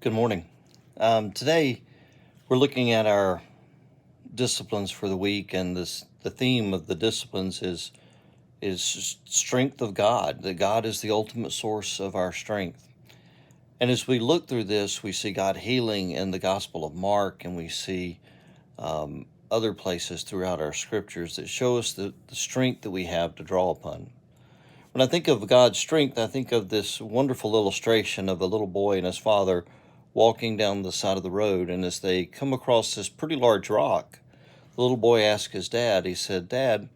Good morning. Today we're looking at our disciplines for the week, and the theme of the disciplines is strength of God. That God is the ultimate source of our strength. And as we look through this, we see God healing in the Gospel of Mark, and we see other places throughout our scriptures that show us the strength that we have to draw upon. When I think of God's strength, I think of this wonderful illustration of a little boy and his father walking down the side of the road. And as they come across this pretty large rock, the little boy asked his dad, he said, "Dad,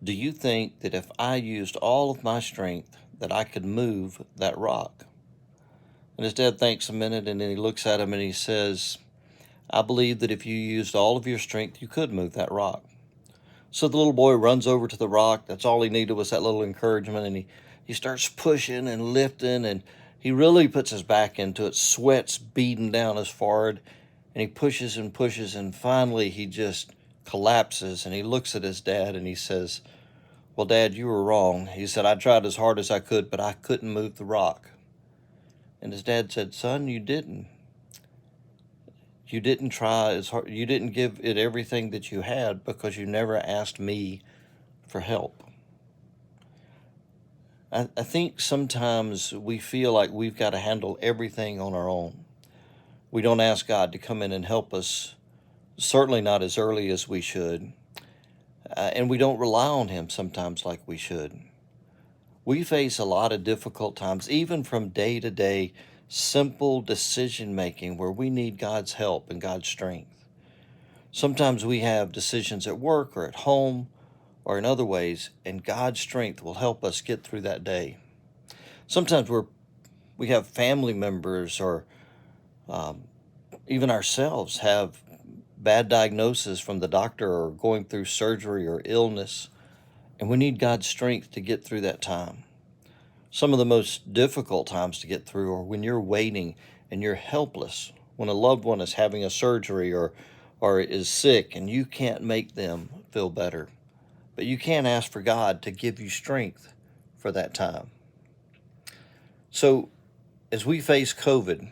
do you think that if I used all of my strength that I could move that rock?" And his dad thinks a minute, and then he looks at him and he says, "I believe that if you used all of your strength, you could move that rock." So the little boy runs over to the rock. That's all he needed was that little encouragement. And he starts pushing and lifting, and he really puts his back into it, sweat's beating down his forehead. And he pushes and pushes, and finally he just collapses. And he looks at his dad and he says, "Well, Dad, you were wrong." He said, "I tried as hard as I could, but I couldn't move the rock." And his dad said, "Son, you didn't. You didn't try as hard. You didn't give it everything that you had because you never asked me for help." I think sometimes we feel like we've got to handle everything on our own. We don't ask God to come in and help us, certainly not as early as we should. And we don't rely on Him sometimes like we should. We face a lot of difficult times, even from day to day, simple decision making where we need God's help and God's strength. Sometimes we have decisions at work or at home or in other ways, and God's strength will help us get through that day. Sometimes we have family members or even ourselves have bad diagnosis from the doctor or going through surgery or illness, and we need God's strength to get through that time. Some of the most difficult times to get through are when you're waiting and you're helpless, when a loved one is having a surgery or is sick and you can't make them feel better. But you can ask for God to give you strength for that time. So as we face COVID,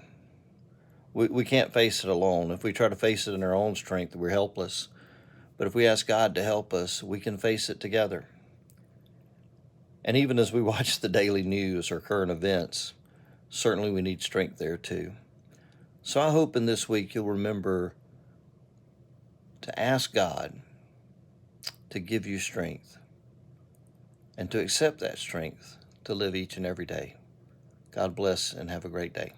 we can't face it alone. If we try to face it in our own strength, we're helpless. But if we ask God to help us, we can face it together. And even as we watch the daily news or current events, certainly we need strength there too. So I hope in this week you'll remember to ask God to give you strength and to accept that strength to live each and every day. God bless and have a great day.